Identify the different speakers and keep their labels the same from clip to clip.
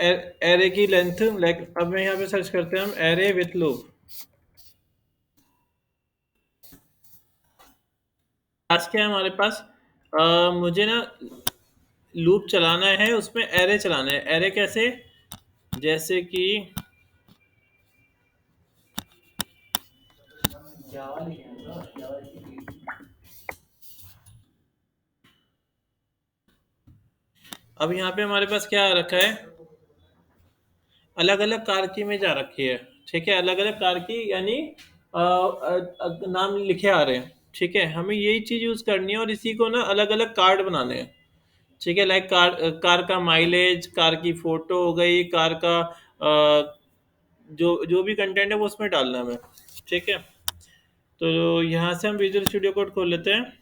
Speaker 1: Array की length, like अब मैं यहाँ पे सर्च करते हैं हम एरे विथ लूप। आज क्या है हमारे पास, मुझे ना लूप चलाना है, उसमें एरे चलाना है। एरे कैसे, जैसे कि अब यहाँ पे हमारे पास क्या आ रखा है, अलग अलग कार की इमेज आ रखी है। ठीक है, अलग अलग कार की, यानी नाम लिखे आ रहे हैं। ठीक है, हमें यही चीज यूज करनी है और इसी को ना अलग अलग कार्ड बनाने हैं। ठीक है, लाइक कार का माइलेज, कार की फोटो हो गई, कार का जो जो भी कंटेंट है वो उसमें डालना है हमें। ठीक है, तो यहाँ से हम विजुअल स्टूडियो कोड खोल लेते हैं।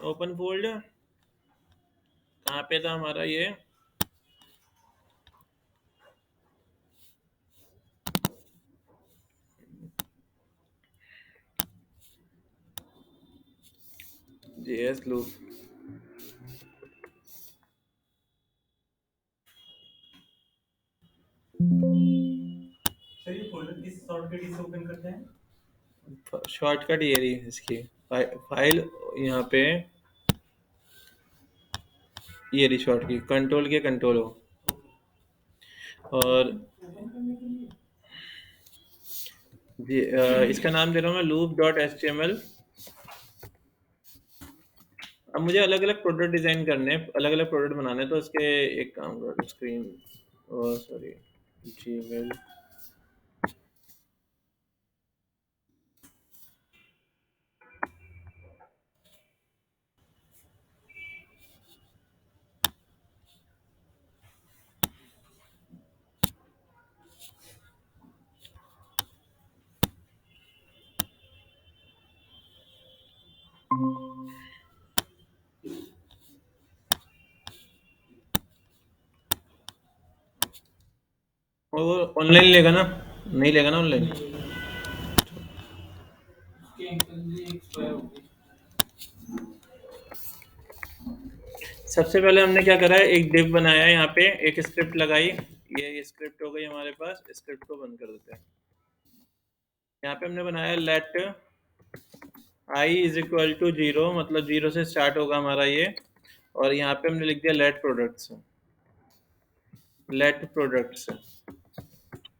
Speaker 1: ओपन फोल्ड, कहाँ पे था हमारा ये, जेएस लूप।
Speaker 2: सर ये फोल्डर किस शॉर्टकट से ओपन करते हैं?
Speaker 1: शॉर्टकट ये रही इसकी फाइल, यहाँ पे ये रही शॉर्ट की, कंट्रोल के कंट्रोल हो, और जी इसका नाम दे रहा हूँ मैं loop dot H T M L. अब मुझे अलग अलग प्रोडक्ट डिजाइन करने हैं, अलग अलग प्रोडक्ट बनाने हैं, तो इसके एक काम करो, स्क्रीन, ओ सॉरी, जीमेल। और वो ऑनलाइन लेगा ना, नहीं लेगा ना ऑनलाइन। सबसे पहले हमने क्या करा है, एक डिव बनाया है, यहाँ पे एक स्क्रिप्ट लगाई, ये स्क्रिप्ट हो गई हमारे पास। स्क्रिप्ट को बंद कर देते हैं। यहाँ पे हमने बनाया let I is equal to zero, मतलब जीरो से स्टार्ट होगा हमारा ये। और यहाँ पे हमने लिख दिया लेट प्रोडक्ट्स, लेट प्रोडक्ट्स।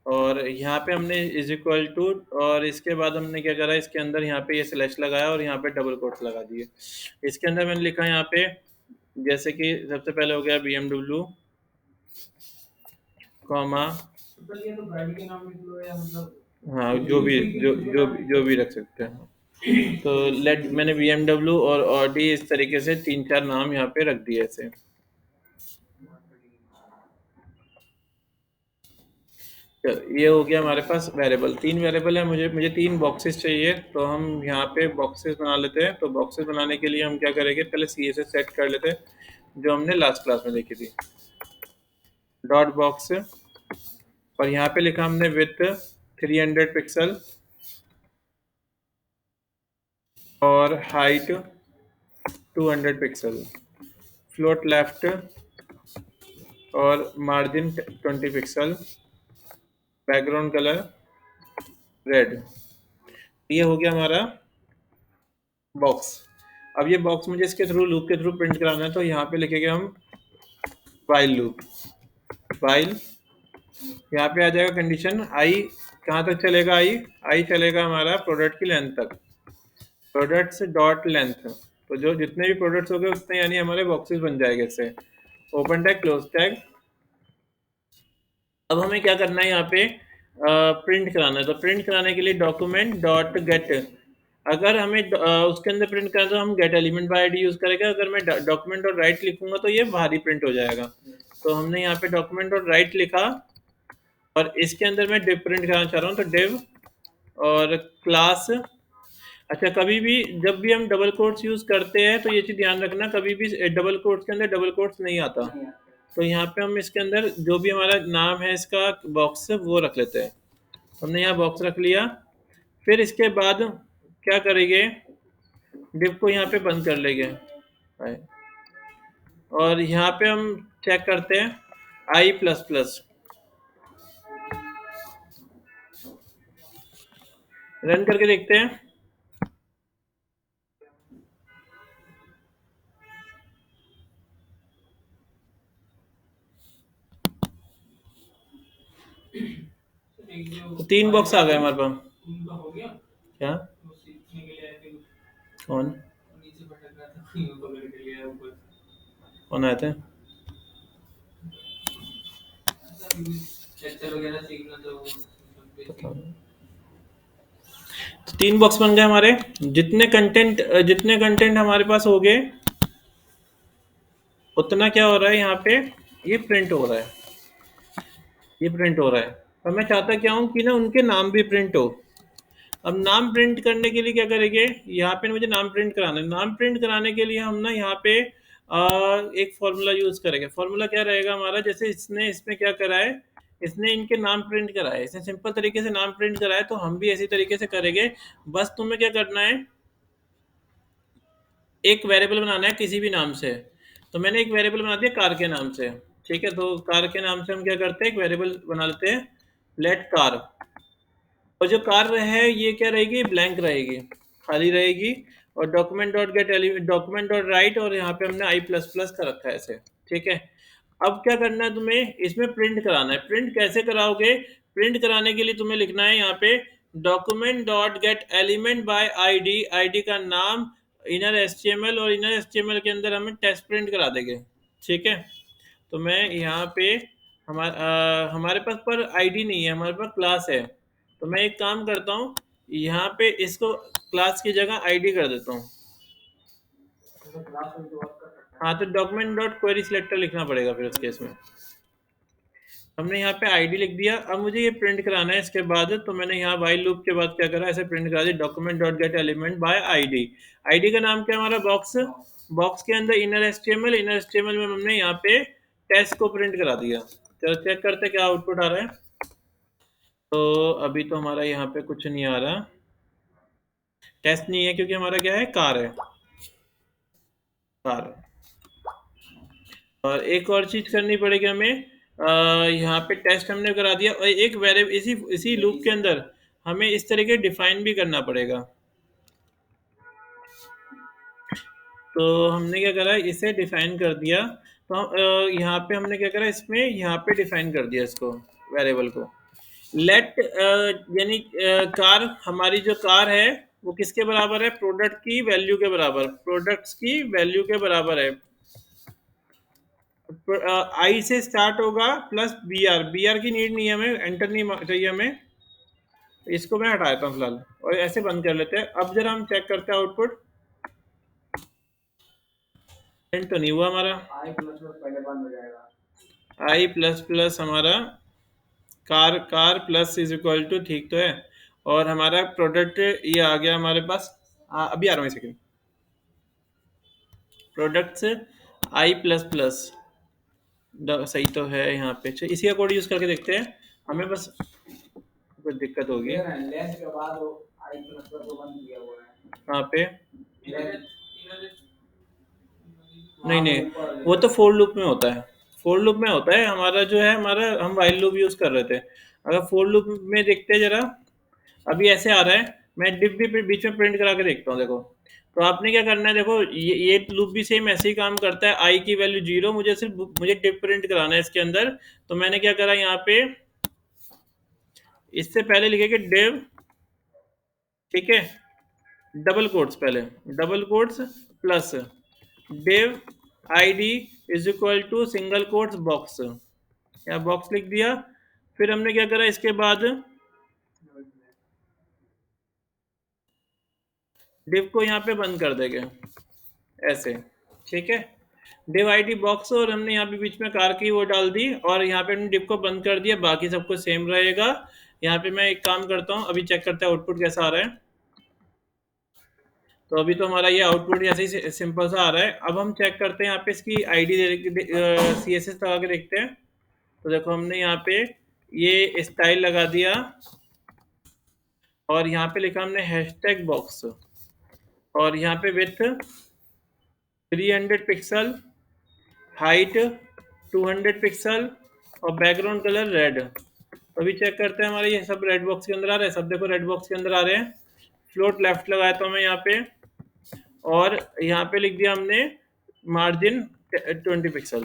Speaker 1: और यहाँ पे हमने इज इक्वल टू, और इसके बाद हमने क्या करा, इसके अंदर यहाँ पे ये स्लैश लगाया और यहाँ पे डबल कोट्स लगा दिए। इसके अंदर मैंने लिखा यहाँ पे, जैसे कि सबसे पहले हो गया BMW, कॉमा,
Speaker 2: ये तो गाड़ी के नाम लिख लो या मतलब
Speaker 1: हाँ जो भी रख सकते हैं। तो लेट मैंने BMW और ऑडी इस तरीके से तीन चार नाम यहाँ पे रख दिए ऐसे। तो ये हो गया हमारे पास वेरिएबल, तीन वेरिएबल है। मुझे मुझे तीन बॉक्सेस चाहिए, तो हम यहाँ पे बॉक्सेस बना लेते हैं। तो बॉक्सेस बनाने के लिए हम क्या करेंगे, पहले CSS सेट कर लेते हैं जो हमने लास्ट क्लास में देखी थी, डॉट बॉक्स। और यहाँ पे लिखा हमने विथ 300 पिक्सल और हाइट 200 पिक्सल, फ्लोट लेफ्ट और margin 20 pixel, background colour red. ये हो गया हमारा बॉक्स। अब ये बॉक्स मुझे इसके थ्रू, लूप के थ्रू प्रिंट कराना है, तो यहाँ पे लिखेंगे हम वाइल लूप। वाइल, यहाँ पे आ जाएगा कंडीशन आई, कहाँ तक चलेगा, आई आई चलेगा हमारा प्रोडक्ट की लेंथ तक, प्रोडक्ट्स डॉट लेंथ। तो जो जितने भी प्रोडक्ट्स हो गए उतने, यानी हमारे बॉक्सेस बन जाएंगे इससे। Open tag, close tag. अब हमें क्या करना है, यहाँ पे प्रिंट कराना है। तो प्रिंट कराने के लिए डॉक्यूमेंट डॉट गेट, अगर हमें उसके अंदर प्रिंट करना है तो हम gate element by ID use करेंगे। अगर मैं डॉक्यूमेंट और राइट लिखूंगा तो ये बाहरी प्रिंट हो जाएगा। तो हमने यहाँ पे डॉक्यूमेंट और राइट लिखा, और इसके अंदर मैं डिव प्रिंट कराना चाह रहा हूँ, तो डिव और क्लास। अच्छा, कभी भी जब भी हम डबल कोट्स यूज करते हैं तो ये चीज ध्यान रखना, कभी भी डबल कोट्स के अंदर डबल कोट्स नहीं आता। तो यहाँ पे हम इसके अंदर जो भी हमारा नाम है इसका बॉक्स वो रख लेते हैं। हमने यहाँ बॉक्स रख लिया। फिर इसके बाद क्या करेंगे, डिव को यहाँ पे बंद कर लेंगे। और यहाँ पे हम चेक करते हैं आई प्लस प्लस, रन करके देखते हैं। तो 3 बॉक्स आ गए हमारे पास।
Speaker 2: उनका हो गया
Speaker 1: क्या
Speaker 2: वो सीखने के लिए आए थे
Speaker 1: कौन
Speaker 2: नीचे भटक रहा था वो पकड़ के लिया ऊपर
Speaker 1: कौन आए थे?
Speaker 2: लेक्चर वगैरह सीखना तो
Speaker 1: तो 3 बॉक्स बन गए हमारे। जितने कंटेंट हमारे पास हो गए उतना क्या हो रहा है यहाँ पे, ये प्रिंट हो रहा है, ये प्रिंट हो रहा है। और मैं चाहता क्या हूँ कि ना उनके नाम भी प्रिंट हो। अब नाम प्रिंट करने के लिए क्या करेंगे, यहाँ पे मुझे नाम प्रिंट कराना है। नाम प्रिंट कराने के लिए हम ना यहाँ पे एक फॉर्मूला यूज करेंगे। फॉर्मूला क्या रहेगा हमारा, जैसे इसने इसमें क्या करा है, इसने इनके नाम प्रिंट कराए, इसने सिंपल तरीके से नाम प्रिंट कराए, तो हम भी इसी तरीके से करेंगे। बस तुम्हें क्या करना है, एक वेरिएबल बनाना है किसी भी नाम से। तो मैंने एक वेरिएबल बना दिया कार के नाम से, ठीक है। तो कार के नाम से हम क्या करते हैं, एक वेरिएबल बना लेते हैं लेट कार। और जो कार है ये क्या रहेगी, ब्लैंक रहेगी, खाली रहेगी। और document dot gate element, document dot right, और यहाँ पे हमने आई प्लस प्लस का रखा है ऐसे, ठीक है। अब क्या करना है तुम्हें, इसमें प्रिंट कराना है। प्रिंट कैसे कराओगे, प्रिंट कराने के लिए तुम्हें लिखना है यहाँ पे document dot gate element by ID, ID का नाम इनर एचटीएमएल, और इनर एचटीएमएल के अंदर हमें टेस्ट प्रिंट करा देंगे, ठीक है। तो मैं यहाँ पे हमारे पास पर आईडी नहीं है, हमारे पास क्लास है। तो मैं एक काम करता हूँ, यहाँ पे इसको क्लास की जगह आईडी कर देता हूँ। हाँ, तो डॉक्यूमेंट डॉट क्वेरी सिलेक्टर लिखना पड़ेगा फिर उस केस में। हमने यहाँ पे आईडी लिख दिया। अब मुझे ये प्रिंट कराना है इसके बाद, तो मैंने यहाँ वाइल लूप के बाद क्या करा, ऐसे प्रिंट करा दिया document dot gate element by ID. ID का नाम क्या है हमारा, बॉक्स। बॉक्स के अंदर इनर एचटीएमएल, इनर एचटीएमएल में हमने यहाँ पे टेस्ट को प्रिंट करा दिया। चलो चेक करते क्या आउटपुट आ रहा है। तो अभी तो हमारा यहाँ पे कुछ नहीं आ रहा, टेस्ट नहीं है, क्योंकि हमारा क्या है, कार है, कार। और एक और चीज करनी पड़ेगी हमें, यहाँ पे टेस्ट हमने करा दिया, और एक वेरिएबल इसी इसी लूप के अंदर हमें इस तरीके डिफाइन भी करना पड़ेगा। तो हमने क्या करा, इसे डिफाइन कर दिया। तो यहाँ पे हमने क्या करा, इसमें यहाँ पे डिफाइन कर दिया इसको, वेरिएबल को। लेट यानी कार, हमारी जो कार है वो किसके बराबर है, प्रोडक्ट की वैल्यू के बराबर, प्रोडक्ट्स की वैल्यू के बराबर है। आई से स्टार्ट होगा plus B R, B R की नीड नहीं है हमें, एंटर नहीं चाहिए हमें, इसको मैं हटा देता हूँ फिलहाल, और ऐसे बंद कर लेते हैं। अब जरा हम चेक करते हैं आउटपुट, प्रिंट तो नहीं हुआ हमारा।
Speaker 2: आई प्लस प्लस पहले बंद हो जाएगा।
Speaker 1: आई प्लस प्लस हमारा char, char plus is equal to, ठीक तो है। और हमारा प्रोडक्ट ये आ गया हमारे पास, अभी आ रहा हूँ second. Products I plus plus सही तो है यहाँ पे, इसी का कोड यूज करके देखते हैं, हमें बस कुछ दिक्कत होगी।
Speaker 2: लेंथ के बाद वो आई प्लस प्लस को बंद किया हुआ है
Speaker 1: कहाँ पे, नहीं नहीं, वो तो फोर लूप में होता है, फोर लूप में होता है हमारा जो है, हमारा हम वाइल लूप यूज कर रहे थे। अगर फोर लूप में देखते हैं जरा, अभी ऐसे आ रहा है, मैं डिफ भी बीच में प्रिंट करा के देखता हूँ, देखो। तो आपने क्या करना है, देखो ये लूप भी सेम ऐसे ही काम करता है, आई की वैल्यू 0, मुझे डिफ प्रिंट कराना है इसके अंदर। तो मैंने क्या करा, यहाँ पे इससे पहले लिखेगा डिव, ठीक है, डबल कोट्स, पहले double quotes plus div ID is equal to single quotes box, या बॉक्स लिख दिया। फिर हमने क्या करा, इसके बाद डिव को यहाँ पे बंद कर देंगे ऐसे, ठीक है, डिव आईडी बॉक्स, और हमने यहाँ पे बीच में कार की वो डाल दी, और यहाँ पे हमने डिव को बंद कर दिया, बाकी सब कुछ सेम रहेगा। यहाँ पे मैं एक काम करता हूँ, अभी चेक करते हैं आउटपुट कैसा आ रहा है। तो अभी तो हमारा ये आउटपुट ऐसे ही सिंपल सा आ रहा है। अब हम चेक करते हैं यहाँ पे इसकी आईडी CSS लगा के देखते हैं। तो देखो हमने यहाँ पे ये स्टाइल लगा दिया और यहाँ पे लिखा हमने हैशटैग बॉक्स और यहाँ पे विथ 300 पिक्सल, हाइट 200 पिक्सल और बैकग्राउंड कलर रेड। तो अभी चेक करते हैं हमारे ये सब रेड बॉक्स के अंदर आ रहे हैं। सब देखो रेड बॉक्स के अंदर आ रहे हैं। फ्लोट लेफ्ट लगाया था मैं यहाँ पे और यहाँ पे लिख दिया हमने मार्जिन 20 पिक्सल।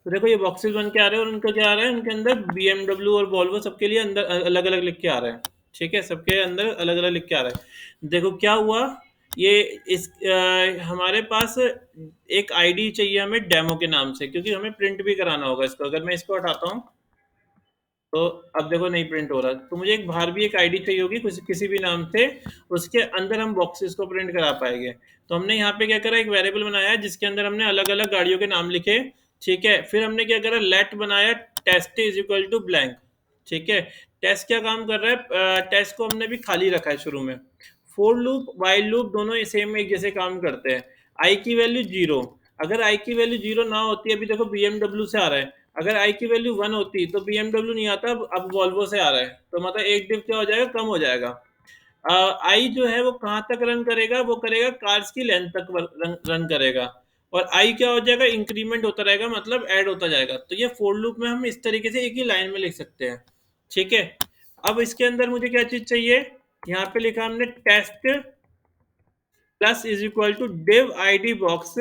Speaker 1: तो देखो ये बॉक्सेस बन के आ रहे हैं और उनका क्या आ रहा है, उनके अंदर BMW और वॉल्वो सबके लिए अंदर अलग अलग लिख के आ रहा है। ठीक है, सबके अंदर अलग अलग लिख के आ रहा है। देखो क्या हुआ, ये हमारे पास एक आईडी चाहिए हमें डेमो के नाम से, क्योंकि हमें प्रिंट भी कराना होगा इसको। अगर मैं इसको हटाता हूँ तो अब देखो नहीं प्रिंट हो रहा, तो मुझे एक बाहर भी एक आईडी चाहिए होगी किसी भी नाम से, उसके अंदर हम बॉक्सेस को प्रिंट करा पाएंगे। तो हमने यहाँ पे क्या करा, एक वेरिएबल बनाया है जिसके अंदर हमने अलग अलग गाड़ियों के नाम लिखे। ठीक है, फिर हमने क्या करा, लेट बनाया test is equal to blank. ठीक है, टेस्ट क्या काम कर रहा है, टेस्ट को हमने भी खाली रखा है शुरू में। फोर लूप वाइल लूप दोनों सेम एक जैसे काम करते हैं। आई की वैल्यू 0, अगर आई की वैल्यू 0 ना होती, अभी देखो BMW से आ रहा है, अगर आई की वैल्यू 1 होती तो BMW नहीं आता, अब वॉल्वो से आ रहा है, तो मतलब एक डिव क्या हो जाएगा, कम हो जाएगा। आई जो है वो कहाँ तक रन करेगा, वो करेगा कार्स की लेंथ तक रन करेगा, और आई क्या हो जाएगा, इंक्रीमेंट होता रहेगा, मतलब ऐड होता जाएगा। तो ये फोर लूप में हम इस तरीके से एक ही लाइन में लिख सकते हैं। ठीक है, अब इसके अंदर मुझे क्या चीज चाहिए, यहाँ पे लिखा हमने test plus is equal to div ID box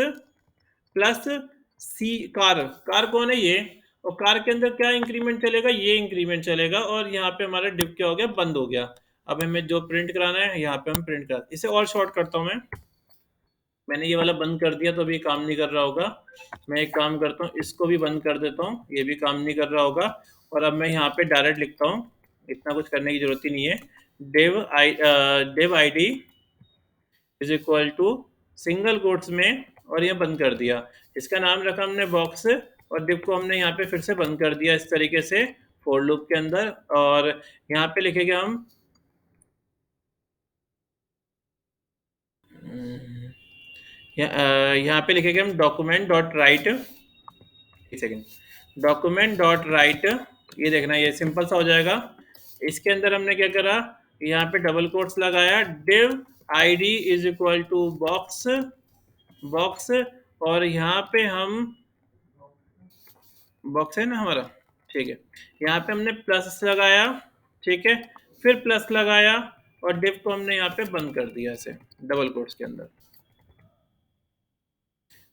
Speaker 1: plus C char. Char कौन है, ये, और कार के अंदर क्या इंक्रीमेंट चलेगा, ये इंक्रीमेंट चलेगा, और यहाँ पे हमारा डिव क्या हो गया, बंद हो गया। अब हमें जो प्रिंट कराना है यहाँ पे हम प्रिंट करा, इसे और शॉर्ट करता हूँ मैंने ये वाला बंद कर दिया तो अभी काम नहीं कर रहा होगा। मैं एक काम करता हूँ, इसको भी बंद कर देता हूँ, ये भी काम नहीं कर रहा होगा। और अब मैं यहाँ पे डायरेक्ट लिखता हूँ, इतना कुछ करने की जरूरत ही नहीं है। Div I D is equal to single quotes में, और ये बंद कर दिया। इसका नाम रखा हमने बॉक्स, और डिव को हमने यहाँ पे फिर से बंद कर दिया इस तरीके से फोर लूप के अंदर। और यहाँ पे लिखेंगे हम यहाँ पे लिखेंगे हम डॉक्यूमेंट डॉट राइट, एक सेकेंड, डॉक्यूमेंट डॉट राइट। ये देखना, ये सिंपल सा हो जाएगा। इसके अंदर हमने क्या करा, यहाँ पे डबल कोट्स लगाया, div ID is equal to box box, और यहाँ पे हम बॉक्स है ना हमारा, ठीक है, यहाँ पे हमने प्लस लगाया। ठीक है, फिर प्लस लगाया, और डिव को हमने यहाँ पे बंद कर दिया ऐसे डबल कोट्स के अंदर।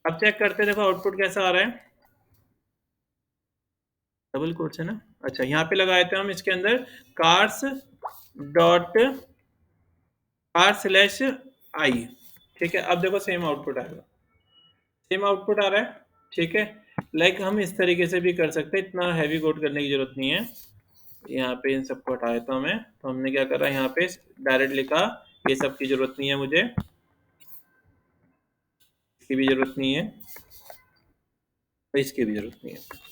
Speaker 1: अब चेक करते हैं, देखो आउटपुट कैसा आ रहा है, डबल कोट्स है ना। अच्छा, यहाँ पे लगाए थे हम इसके अंदर cars dot are slash I. ठीक है, अब देखो सेम आउटपुट आएगा, सेम आउटपुट आ रहा है। ठीक है, लाइक हम इस तरीके से भी कर सकते हैं, इतना हैवी कोड करने की जरूरत नहीं है। यहाँ पे इन सबको हटाया था हमें, तो हमने क्या करा, यहाँ पे डायरेक्ट लिखा, ये सब की जरूरत नहीं है मुझे, इसकी भी जरूरत नहीं है, इसकी भी जरूरत नहीं है।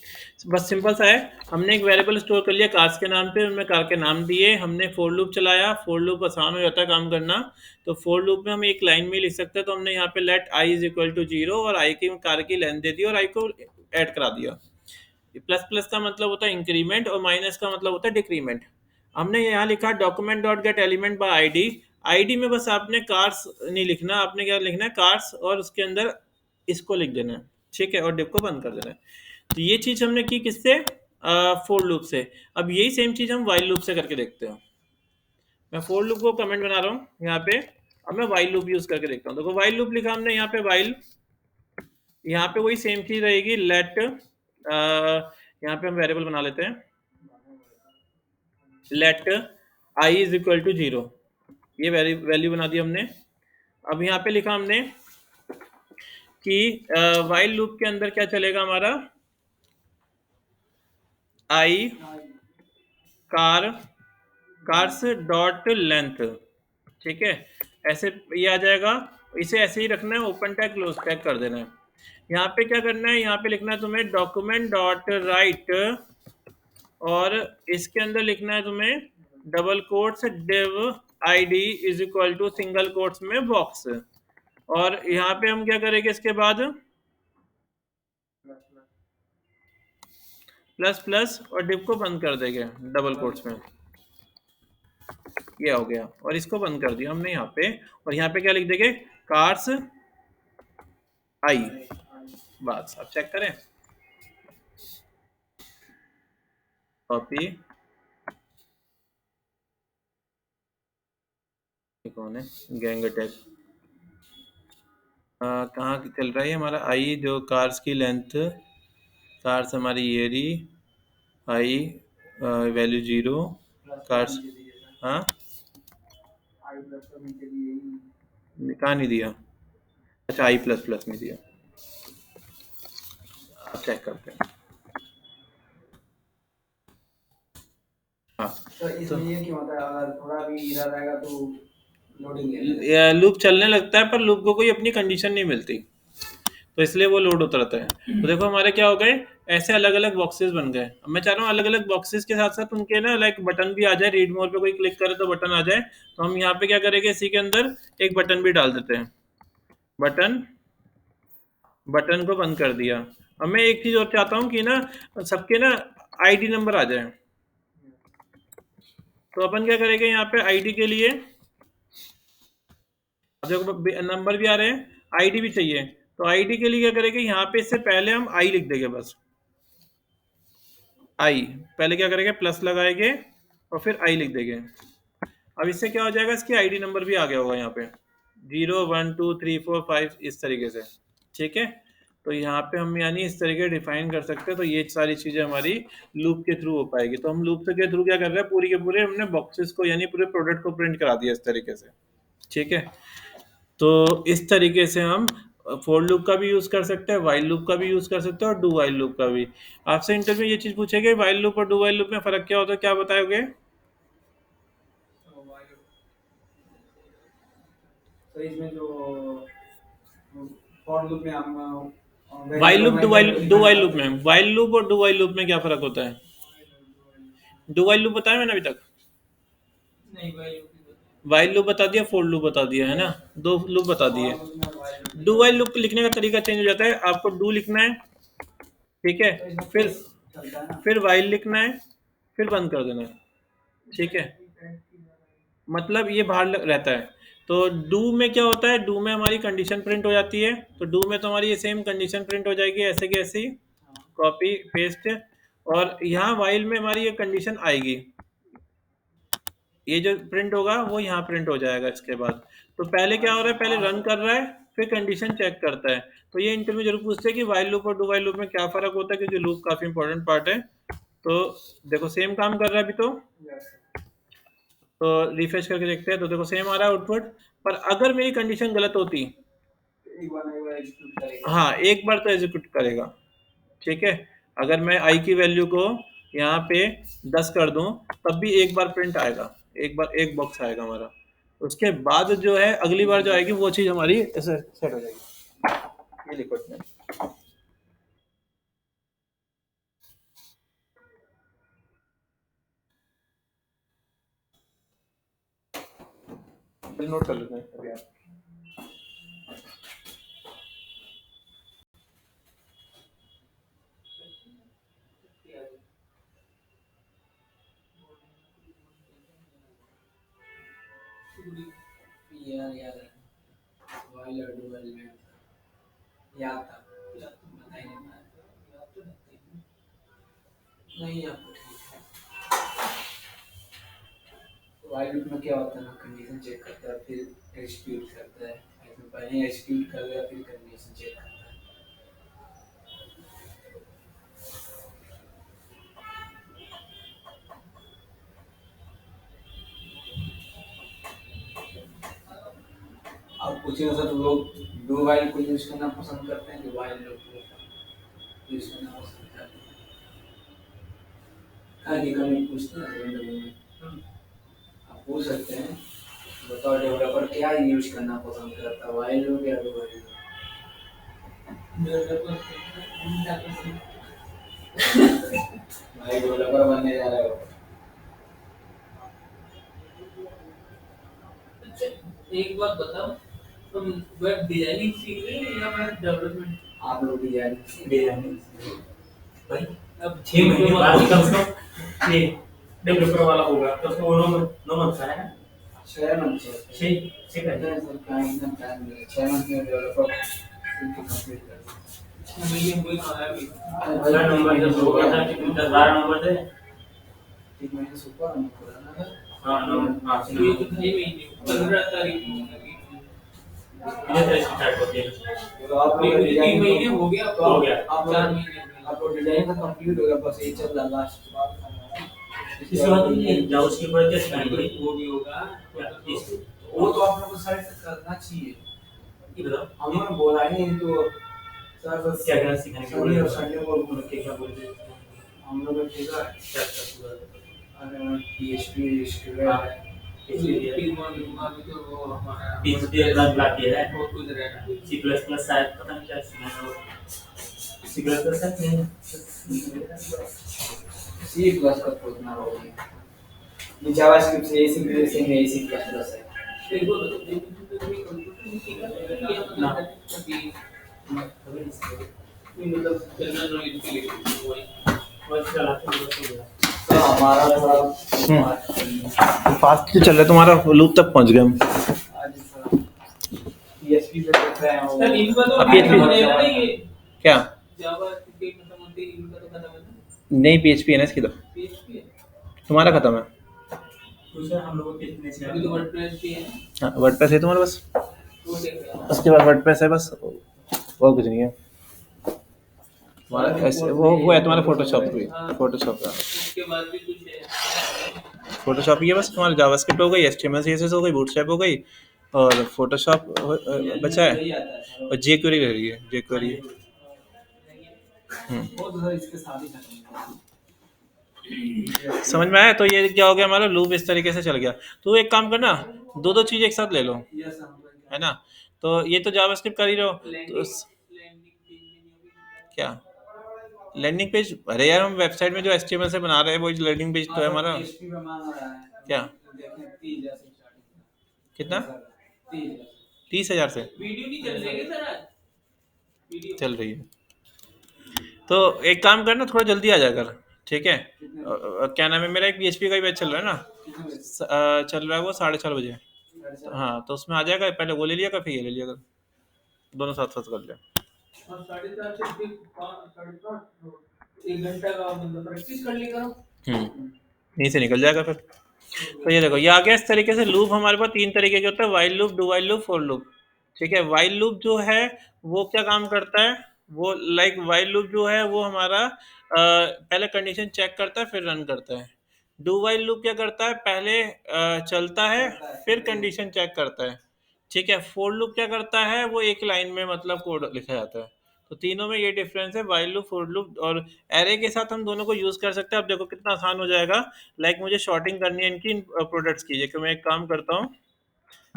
Speaker 1: बस सिंपल सा है, हमने एक वेरिएबल स्टोर कर लिया कार्स के नाम पे, उनमें कार के नाम दिए, हमने फोर लूप चलाया। फोर लूप आसान हो जाता है काम करना, तो फोर लूप में हम एक लाइन में लिख सकते हैं। तो हमने यहाँ पे let I is equal to 0 और आई की कार की लेंथ दे दी और आई को ऐड करा दिया। प्लस प्लस का मतलब होता है इंक्रीमेंट और माइनस का मतलब होता है डिक्रीमेंट। हमने यहाँ लिखा document dot gate element by ID. ID में बस आपने कार्स नहीं लिखना, आपने क्या लिखना है, कार्स, और उसके अंदर इसको लिख देना है। ठीक है, और डिव को बंद कर देना है। तो ये चीज हमने की किससे, फोर लूप से। अब यही सेम चीज हम वाइल लूप से करके देखते हैं। मैं फोर लूप को कमेंट बना रहा हूँ यहाँ पे, अब मैं वाइल लूप यूज करके देखता हूँ। देखो वाइल लूप लिखा हमने यहाँ पे वाइल, यहाँ पे वही सेम चीज रहेगी, लेट, यहाँ पे हम वेरिएबल बना लेते हैं, let I is equal to 0, ये वैल्यू बना दी हमने। अब यहाँ पे लिखा हमने कि वाइल लूप के अंदर क्या चलेगा हमारा, आई कार कार्स डॉट लेंथ। ठीक है, ऐसे ये आ जाएगा, इसे ऐसे ही रखना है, ओपन टैग क्लोज टैग कर देना है। यहाँ पे क्या करना है, यहाँ पे लिखना है तुम्हें डॉक्यूमेंट डॉट राइट, और इसके अंदर लिखना है तुम्हें double quotes div ID is equal to single quotes में बॉक्स, और यहाँ पे हम क्या करेंगे इसके बाद प्लस प्लस और डिव को बंद कर देंगे डबल कोट्स में। ये हो गया, और इसको बंद कर दिया हमने यहाँ पे, और यहाँ पे क्या लिख देंगे, कार्स आई। बस अब चेक करें, कॉपी, कौन है, गैंग अटैक, कहाँ चल रहा है हमारा आई, जो कार्स की लेंथ, कार्स हमारी ये रही, आई वैल्यू 0, कार्स, हाँ कहाँ नहीं दिया, अच्छा आई प्लस प्लस में दिया। अब चेक करते हैं, हाँ
Speaker 2: तो इसमें ये क्यों होता है, अगर थोड़ा भी इरर आएगा तो लोडिंग
Speaker 1: लूप चलने लगता है, पर लूप को कोई अपनी कंडीशन नहीं मिलती, तो इसलिए वो लोड होता रहता है। तो देखो हमारे क्या हो गए, ऐसे अलग अलग बॉक्सेस बन गए। अब मैं चाह रहा हूँ अलग अलग बॉक्सेस के साथ साथ उनके ना लाइक बटन भी आ जाए, रीड मोर पे कोई क्लिक करे तो बटन आ जाए। तो हम यहाँ पे क्या करेंगे, इसी के अंदर एक बटन भी डाल देते हैं, बटन, बटन को बंद कर दिया। अब मैं एक चीज और चाहता हूँ कि ना सबके ना आईडी नंबर आ जाए, तो अपन क्या करेंगे यहाँ पे आईडी के लिए, जो नंबर भी आ रहे हैं, आईडी भी चाहिए, तो आईडी के लिए क्या करेंगे, यहाँ पे इससे पहले हम आई लिख देंगे, बस आई, पहले क्या करेंगे प्लस लगाएंगे और फिर आई लिख देंगे। अब इससे क्या हो जाएगा, इसकी आईडी नंबर भी आ गया होगा यहाँ पे 0 1 2 3 4 5 इस तरीके से, ठीक है। तो यहाँ पे हम यानी इस तरीके डिफाइन कर सकते हैं, तो ये सारी चीजें हमारी लूप के थ्रू हो पाएगी। तो हम लूप के थ्रू क्या कर रहे हैं, पूरी के पूरे हमने बॉक्सेस को यानी पूरे प्रोडक्ट को प्रिंट करा दिया इस तरीके से, ठीक है। तो इस तरीके से हम फोर लूप का भी यूज कर सकते हैं, वाइल लूप का भी यूज कर सकते हैं, और डू वाइल लूप का भी। आपसे इंटरव्यू में ये चीज पूछेगा वाइल लूप और डू वाइल लूप में फर्क क्या होता है, क्या बताओगे?
Speaker 2: तो इसमें जो फॉर लूप में हम
Speaker 1: while loop do while loop में, वाइल लूप और डू वाइल लूप में क्या फर्क होता है? डू वाइल लूप बताया मैंने अभी तक?
Speaker 2: नहीं भाई,
Speaker 1: वाइल लूप बता दिया, फोर लूप बता दिया है ना, दो लूप बता दिए। डू वाइल लूप लिखने का तरीका चेंज हो जाता है, आपको डू लिखना है, ठीक है, फिर
Speaker 2: चलता है ना।
Speaker 1: फिर वाइल लिखना है, फिर बंद कर देना है, ठीक है। मतलब ये बाहर रहता है। तो डू में क्या होता है, डू में हमारी कंडीशन प्रिंट हो जाती है, तो डू में तो हमारी ये सेम कंडीशन प्रिंट हो जाएगी ऐसे की ऐसी, कॉपी पेस्ट, और यहाँ वाइल में हमारी ये कंडीशन आएगी, ये जो प्रिंट होगा वो यहाँ प्रिंट हो जाएगा इसके बाद। तो पहले क्या हो रहा है, पहले रन कर रहा है, फिर कंडीशन चेक करता है। तो ये इंटरव्यू जरूर पूछते हैं कि वाइल लूप और डू वाइल लूप में क्या फर्क होता है, क्योंकि लूप काफी इंपॉर्टेंट पार्ट है। तो देखो सेम काम कर रहा है अभी तो रिफ्रेश करके देखते हैं, तो देखो सेम आ रहा है आउटपुट। पर अगर मेरी कंडीशन गलत होती,
Speaker 2: एक बार एग्जीक्यूट करेगा।
Speaker 1: हाँ एक बार तो एग्जीक्यूट करेगा, ठीक है। अगर मैं आई की वैल्यू को यहाँ पे 10 कर दूं, तब भी एक बार प्रिंट आएगा, एक बार एक बॉक्स आएगा हमारा। उसके बाद जो है अगली बार जो आएगी वो चीज हमारी ऐसे सेट हो जाएगी। ये लिखो इसमें, नोट कर लेते हैं अभी आप।
Speaker 2: यार वाइल और डू वाइल में याद था, बताइए ना। नहीं आपको ठीक है। वाइल लूप में क्या होता है ना, कंडीशन चेक करता है फिर एग्जीक्यूट करता है, इसमें पहले एग्जीक्यूट कर लिया फिर कंडीशन चेक करता है। अब पूछेगा सर तो लोग डू वाइल को यूज करना पसंद करते हैं कि वाइल लूप को यूज करना पसंद करते हैं? हाँ जी, कमेंट पूछते हैं इंटरव्यू में, आप पूछ सकते हैं, बताओ डेवलपर क्या यूज करना पसंद करता है, वाइल लूप या डू वाइल लूप? भाई डेवलपर बनने जा रहे हो? एक बात बताओ, तुम वेब डिजाइनिंग सीख रहे हो या वेब डेवलपमेंट? आप लोग डिजाइनिंग भाई, अब 6 महीने बाद कम से कम ये डेवलपर वाला होगा तो उसमें वो 9 मंथ का है ना। 6 मंथ से 6 6 सर का एकदम टाइम मिलेगा 6 मंथ में डेवलपर कंप्लीट कर दिया। 6 महीने कोई तो आया भी। अरे नंबर जब होगा था कि 10 12 नंबर थे। 3 महीने से ऊपर हमको पुराना है। हाँ नंबर हाँ ये तो 2 महीने 15 तारीख को ये तो स्टार्ट होती है। तो आप लोग 3 महीने हो गया तो हो गया आप 4 महीने आप लोग डिजाइन का कंप्लीट हो गया बस ये चल रहा लास्ट बात इसके बाद ये जाओ उसके ऊपर क्या सिखाएंगे वो भी होगा वो तो आप लोगों को साइड से करना चाहिए ये बताओ हम लोग बोला ही नहीं तो सर बस क्या क्या सिखाने के बोले संडे को बोल के क्या बोलते हम लोग को ठीक है क्या क्या अरे पीएचपी स्क्रिप्ट है पीएचपी अपना ब्लॉक किया है बहुत कुछ रहेगा सी प्लस प्लस शायद पता नहीं क्या सी प्लस प्लस है सी प्लस का खोजना होगा ये जावास्क्रिप्ट से एसी प्लस से है एसी प्लस प्लस है देखो तो तुम्हें कंप्यूटर में सीखा है ना नहीं मतलब जनरल नॉलेज के लिए वही बस चलाते हैं हमारा
Speaker 1: फास्ट चल रहा है तुम्हारा, लूप तक पहुंच गए हम।
Speaker 2: पीएचपी पे देख रहे हैं सर इनका तो
Speaker 1: अब PHP
Speaker 2: बनेगा ना ये
Speaker 1: क्या?
Speaker 2: जावा के खत्म होते ही इनका तो खत्म है ना
Speaker 1: नहीं, PHP है ना इसकी तो।
Speaker 2: पीएचपी है
Speaker 1: तुम्हारा खत्म है।
Speaker 2: तो सर हम लोगों के इतने से अभी तो वर्डप्रेस भी है
Speaker 1: हाँ, वर्डप्रेस है तुम्हारा बस।
Speaker 2: वो देख रहे हैं
Speaker 1: उसके बाद वर्डप्रेस है बस, और कुछ नहीं है तुम्हारा। ऐसे वो है तुम्हारा फोटोशॉप भी, फोटोशॉप का
Speaker 2: उसके बाद भी कुछ है
Speaker 1: फोटोशॉप ही है बस। तुम्हारा जावास्क्रिप्ट हो गई, एचटीएमएल सीएसएस हो गई, बूटस्ट्रैप हो गई, और फोटोशॉप बचा है, और जेक्वेरी रह रही है, जेक्वेरी।
Speaker 2: वो तो सर इसके साथ ही खत्म
Speaker 1: समझ में आया? तो ये क्या हो गया हमारा लूप इस तरीके से चल गया। तो एक काम करना, दो दो चीज एक साथ ले लो, है ना? तो ये तो जावास्क्रिप्ट कर ही रहो तो क्या लैंडिंग पेज? अरे यार हम वेबसाइट में जो एचटीएमएल से बना रहे हैं वही लैंडिंग पेज तो है हमारा। क्या? कितना? 30,000 से
Speaker 2: वीडियो नहीं चल रही है सर आज वीडियो
Speaker 1: चल रही है। तो एक काम करना, थोड़ा जल्दी आ जाकर, ठीक है? क्या नाम है, मेरा एक पीएचपी का ही बैच चल रहा है ना, चल रहा है वो 4:30 बजे। हाँ तो उसमें आ जाएगा, पहले वो ले लिया कर, फिर ये ले लिया कर, दोनों साथ साथ कर लिया।
Speaker 2: और 4:30 से फिर 5:30 1 घंटा का मतलब प्रैक्टिस कर लिया करो
Speaker 1: यहीं से निकल जाएगा फिर। तो ये देखो, ये आ गया इस तरीके से। लूप हमारे पास 3 तरीके के होते हैं, while loop, do while loop, for loop, ठीक है? वाइल लूप जो है वो क्या काम करता है, वो वाइल लूप जो है वो हमारा पहले कंडीशन चेक करता है फिर रन करता है। डू वाइल लूप क्या करता है, पहले चलता है फिर कंडीशन चेक करता है, ठीक है? फॉर लूप क्या करता है, वो एक लाइन में मतलब कोड लिखा जाता है। तो तीनों में ये डिफरेंस है, वाइल लूप, फॉर लूप। और एरे के साथ हम दोनों को यूज कर सकते हैं। अब देखो कितना आसान हो जाएगा। मुझे शॉर्टिंग करनी है इनकी प्रोडक्ट्स की, कि मैं एक काम करता हूँ,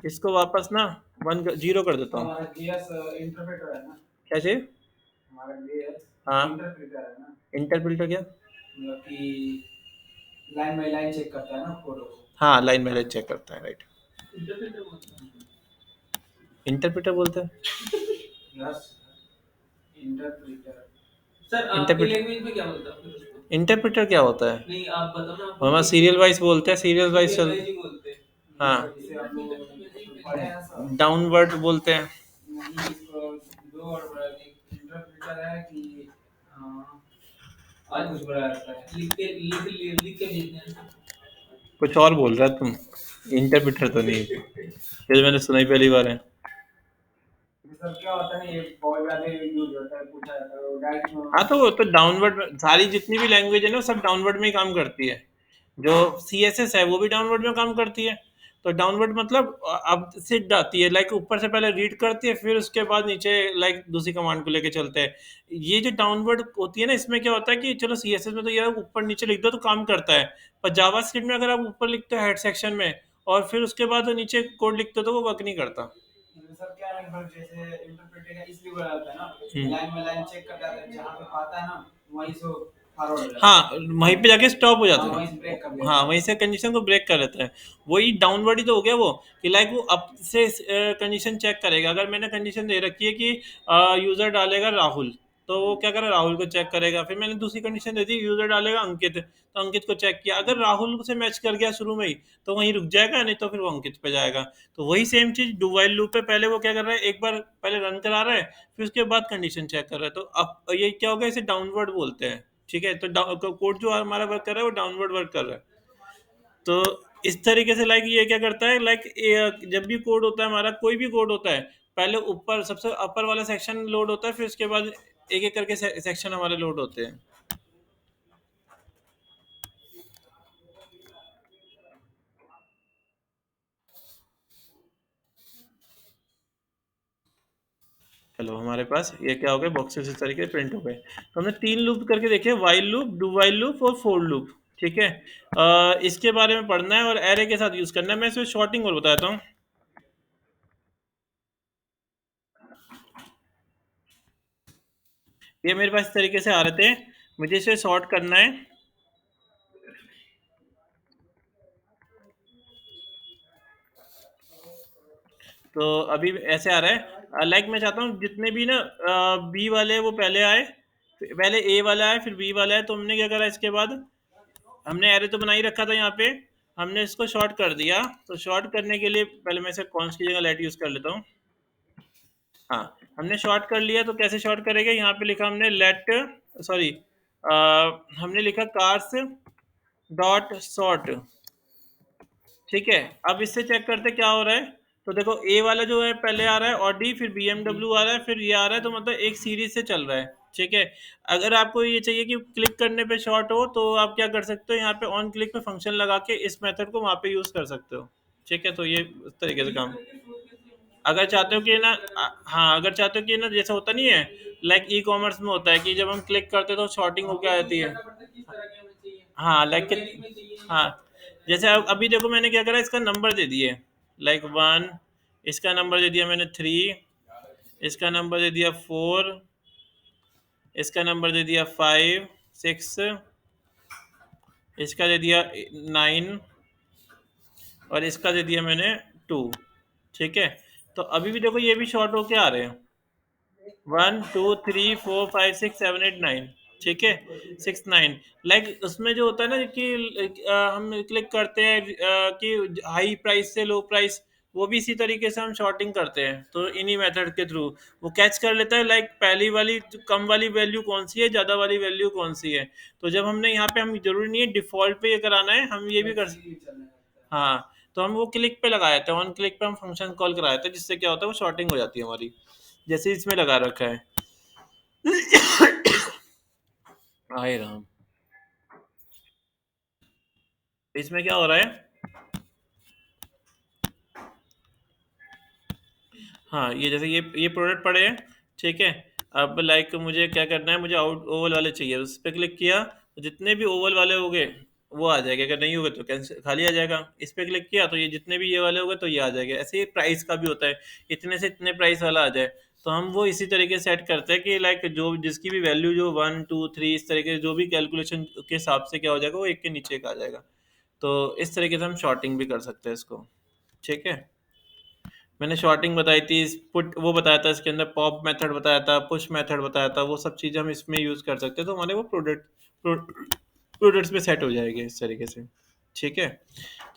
Speaker 1: इसको वापस ना 0 कर देता हूँ।
Speaker 2: हमारा जीएस इंटरप्रेटर है ना,
Speaker 1: क्या चाहिए?
Speaker 2: हमारा जीएस
Speaker 1: हाँ,
Speaker 2: इंटरप्रेटर है ना,
Speaker 1: इंटरप्रिटर क्या?
Speaker 2: मतलब कि लाइन बाय लाइन चेक करता है ना कोड को।
Speaker 1: हाँ, लाइन में चेक करता है, राइट।
Speaker 2: इंटरप्रेटर बोलते हैं
Speaker 1: इंटरप्रिटर बोलते हैं।
Speaker 2: यस इंटरप्रेटर सर आपके
Speaker 1: इंटरप्रिटर,
Speaker 2: लैंग्वेज में क्या बोलते हैं उसको?
Speaker 1: इंटरप्रिटर क्या होता है?
Speaker 2: नहीं आप बताओ ना
Speaker 1: हमारा सीरियल वाइज बोलते हैं, सीरियल वाइज चल।
Speaker 2: लैंग्वेज ही बोलते हैं
Speaker 1: हाँ,
Speaker 2: जैसे आप लोग पढ़े हैं सर
Speaker 1: डाउनवर्ड बोलते हैं।
Speaker 2: नहीं इसको दो और बड़ा इंटरप्रेटर है कि आज कुछ बड़ा रहता है लिख के भेजने हैं
Speaker 1: कुछ और बोल रहा है तुम, इंटरप्रिटर तो नहीं है, ये मैंने सुना ही पहली बार है।
Speaker 2: ये सब क्या होता है ये बहुत ज्यादा यूज होता है पूछा जाता है डायरेक्ट
Speaker 1: हाँ तो वो तो डाउनवर्ड, सारी जितनी भी लैंग्वेज है ना सब डाउनवर्ड में ही काम करती है। जो CSS है वो भी डाउनवर्ड में काम करती है। तो डाउनवर्ड मतलब अब सिट आती है, ऊपर से पहले रीड करती है, फिर उसके बाद नीचे दूसरी कमांड को लेके चलते हैं। ये जो डाउनवर्ड होती है ना, इसमें क्या होता है कि चलो CSS में तो ये ऊपर नीचे लिख दो तो काम करता है, पर जावास्क्रिप्ट में अगर आप ऊपर लिखते हो हेड सेक्शन में और फिर उसके बाद नीचे कोड लिखते हो तो वो वर्क नहीं करता।
Speaker 2: सर क्या है मतलब जैसे इंटरप्रेटर का इसलिए बोला जाता है ना लाइन बाय लाइन चेक करता है जहां पे पाता है ना वहीं से
Speaker 1: हाँ, वहीं पे जाके स्टॉप हो जाता है। हाँ, वहीं से कंडीशन को ब्रेक कर लेता है। वही डाउनवर्ड ही तो हो गया वो, कि लाइक वो अप से कंडीशन चेक करेगा। अगर मैंने कंडीशन दे रखी है कि यूजर डालेगा राहुल, तो वो क्या करेगा, राहुल को चेक करेगा। फिर मैंने दूसरी कंडीशन दे दी, यूजर डालेगा अंकित, तो अंकित को चेक किया। अगर राहुल से मैच कर गया शुरू में ही, तो वहीं रुक जाएगा, नहीं तो फिर वो अंकित पे जाएगा। तो वही सेम चीज डू वाइल लूप पे पहले वो क्या कर रहा है, एक बार पहले रन करा रहा है, फिर उसके बाद कंडीशन चेक कर रहा है। तो अब ये क्या हो गया, इसे डाउनवर्ड बोलते हैं। ठीक है, तो कोड जो हमारा वर्क कर रहा है वो डाउनवर्ड वर्क कर रहा है। तो इस तरीके से लाइक ये क्या करता है, लाइक जब भी कोड होता है हमारा, कोई भी कोड होता है, पहले ऊपर सबसे अपर वाला सेक्शन लोड होता है, फिर उसके बाद एक एक करके सेक्शन हमारे लोड होते हैं। चलो, हमारे पास ये क्या हो गया, बॉक्सेस इस तरीके से प्रिंट हो गए। तो हमने 3 लूप करके देखे, while loop, do while loop और फोर लूप। ठीक है, इसके बारे में पढ़ना है और एरे के साथ यूज करना है। मैं इसमें शॉर्टिंग और बताता हूँ। ये मेरे पास इस तरीके से आ रहे थे, मुझे इसे शॉर्ट करना है। तो अभी ऐसे आ रहा है, लाइक मैं चाहता हूँ जितने भी ना बी वाले वो पहले आए, पहले ए वाला आए, फिर बी वाला है। तो हमने क्या करा, इसके बाद हमने एरे तो बना ही रखा था यहाँ पे, हमने इसको शॉर्ट कर दिया। तो शॉर्ट करने के लिए पहले मैं इसे कॉन्स की जगह लेट यूज कर लेता हूँ। हाँ, हमने शॉर्ट कर लिया। तो कैसे शॉर्ट करेंगे, यहाँ पे लिखा हमने लेट, सॉरी, हमने लिखा कार्स डॉट शॉर्ट। ठीक है, अब इससे चेक करते क्या हो रहा है। तो देखो, ए वाला जो है पहले आ रहा है ऑडी, फिर BMW आ रहा है, फिर ये आ रहा है। तो मतलब एक सीरीज से चल रहा है। ठीक है, अगर आपको ये चाहिए कि क्लिक करने पे शॉर्ट हो, तो आप क्या कर सकते हो, यहाँ पे ऑन क्लिक पे फंक्शन लगा के इस मेथड को वहां पे यूज कर सकते हो। ठीक है, तो ये इस तरीके से काम, अगर चाहते हो कि ना, हाँ, अगर चाहते हो कि ना, जैसा होता नहीं है, लाइक ई कॉमर्स में होता है कि जब हम क्लिक करते हैं तो शॉर्टिंग होके आ जाती है। हाँ, लाइक, हाँ, जैसे अब अभी देखो मैंने क्या करा, इसका नंबर दे दिए, लाइक 1, इसका नंबर दे दिया मैंने 3, इसका नंबर दे दिया 4, इसका नंबर दे दिया 5, 6, इसका दे दिया 9, और इसका दे दिया मैंने 2। ठीक है, तो अभी भी देखो ये भी शॉर्ट होके आ रहे हैं, 1 2 3 4 5 6 7 8 9। ठीक है, 6 9, लाइक उसमें जो होता है ना कि हम क्लिक करते हैं कि हाई प्राइस से लो प्राइस, वो भी इसी तरीके से हम शॉर्टिंग करते हैं। तो इन्हीं मेथड के थ्रू वो कैच कर लेता है, लाइक पहली वाली कम वाली वैल्यू कौन सी है, ज़्यादा वाली वैल्यू कौन सी है। तो जब हमने यहाँ पे, हम जरूरी नहीं है डिफॉल्ट पे ये कराना है, हम ये भी कर, हाँ, तो हम वो क्लिक पे लगाए थे, ऑन क्लिक पे हम फंक्शन कॉल कराए थे, जिससे क्या होता है वो शॉर्टिंग हो जाती है हमारी, जैसे इसमें लगा रखा है। हाय राम, इसमें क्या हो रहा है, हाँ, ये जैसे ये प्रोडक्ट पड़े हैं। ठीक है, अब लाइक मुझे क्या करना है, मुझे आउट ओवल वाले चाहिए, उस पर क्लिक किया, तो जितने भी ओवल वाले हो गए वो आ जाएगा, अगर नहीं होगा तो कैंसिल खाली आ जाएगा। इस पर क्लिक किया तो ये जितने भी ये वाले हो गए तो ये आ जाएगा। ऐसे ही प्राइस का भी होता है, इतने से इतने प्राइस वाला आ जाए। तो हम वो इसी तरीके से सेट करते हैं कि लाइक जो जिसकी भी वैल्यू जो 1 2 3 इस तरीके से जो भी कैलकुलेशन के हिसाब से क्या हो जाएगा, वो एक के नीचे एक आ जाएगा। तो इस तरीके से हम शॉर्टिंग भी कर सकते हैं इसको। ठीक है, मैंने शॉर्टिंग बताई थी, पुट वो बताया था, इसके अंदर पॉप मेथड बताया था, पुश मेथड बताया था, वो सब चीज़ें हम इसमें यूज़ कर सकते हैं। तो हमारे वो प्रोडक्ट्स पे सेट हो जाएंगे इस तरीके से। ठीक है,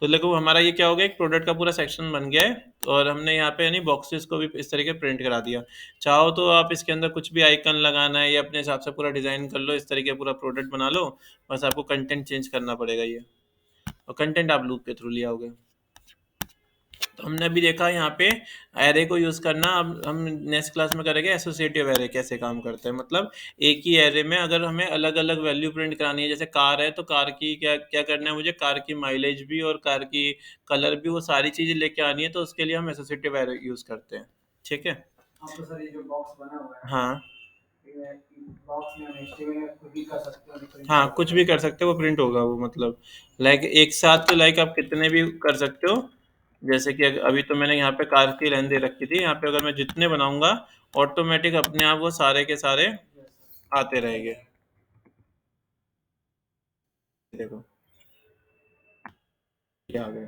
Speaker 1: तो देखो हमारा ये क्या हो गया, एक प्रोडक्ट का पूरा सेक्शन बन गया है। और हमने यहाँ पे यानी बॉक्सेस को भी इस तरीके प्रिंट करा दिया। चाहो तो आप इसके अंदर कुछ भी आइकन लगाना है या अपने हिसाब से पूरा डिज़ाइन कर लो, इस तरीके पूरा प्रोडक्ट बना लो। बस आपको कंटेंट चेंज करना पड़ेगा ये, और कंटेंट आप लूप के थ्रू ले आओगे। तो हमने अभी देखा यहाँ पे एरे को यूज करना। अब हम नेक्स्ट क्लास में करेंगे एसोसिएटिव एरे कैसे काम करता है। मतलब एक ही एरे में अगर हमें अलग अलग वैल्यू प्रिंट करानी है, जैसे कार है तो कार की क्या क्या करना है, मुझे कार की माइलेज भी और कार की कलर भी, वो सारी चीजें लेके आनी है। तो उसके लिए हम एसोसिएटिव एरे यूज करते हैं। ठीक है,
Speaker 2: हाँ तो सर ये जो बॉक्स बना हुआ है,
Speaker 1: हाँ,
Speaker 2: ये बॉक्स में हम HTML कुछ भी कर सकते हो, प्रिंट
Speaker 1: हाँ,
Speaker 2: होगा।
Speaker 1: कुछ भी कर सकते हो, वो प्रिंट होगा वो। मतलब लाइक एक साथ तो लाइक आप कितने भी कर सकते हो। जैसे कि अभी तो मैंने यहाँ पे कार की लाइन दे रखी थी, यहाँ पे अगर मैं जितने बनाऊंगा ऑटोमेटिक अपने आप वो सारे के सारे आते रहेंगे। देखो ये आ गए।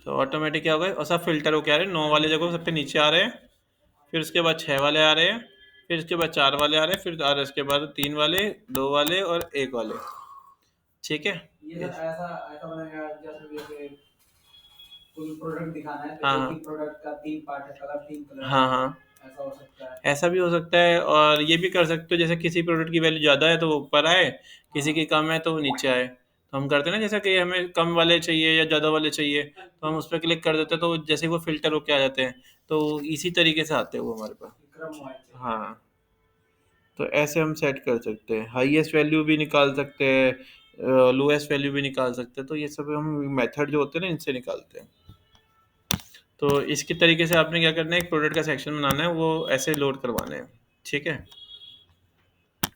Speaker 1: तो ऑटोमेटिक क्या हो गया, और सब फिल्टर होके आ रहे हैं, 9 वाले जगह सबसे नीचे आ रहे हैं, फिर उसके बाद 6 वाले आ रहे हैं, फिर उसके बाद 4 वाले आ रहे हैं, फिर आ रहे उसके बाद 3 वाले, 2 वाले और 1 वाले। ठीक है,
Speaker 2: ये सर ऐसा ऐसा बनेगा जैसे कोई प्रोडक्ट दिखाना है तो
Speaker 1: हाँ
Speaker 2: एक
Speaker 1: हाँ
Speaker 2: ही प्रोडक्ट का 3 पार्ट है, कलर 3 कलर
Speaker 1: हाँ हाँ,
Speaker 2: ऐसा हो सकता है।
Speaker 1: ऐसा भी हो सकता है, और ये भी कर सकते हो जैसे किसी प्रोडक्ट की वैल्यू ज़्यादा है तो वो ऊपर आए, किसी की कम है तो वो नीचे आए। तो हम करते हैं ना, जैसे कि हमें कम वाले चाहिए या ज़्यादा वाले चाहिए, तो हम उस पर क्लिक कर देते हैं, तो जैसे ही वो फ़िल्टर होके आ जाते हैं, तो इसी तरीके से आते हैं वो हमारे पास।
Speaker 2: क्रम वाइज चाहिए।
Speaker 1: हाँ, तो ऐसे हम सेट कर सकते हैं, हाईएस्ट वैल्यू भी निकाल सकते हैं, लोएस्ट वैल्यू भी निकाल सकते हैं, तो ये सब हम मेथड जो होते हैं ना इनसे निकालते हैं। तो इसके तरीके से आपने क्या करना है, एक प्रोडक्ट का सेक्शन बनाना है, वो ऐसे लोड करवाना है। ठीक है।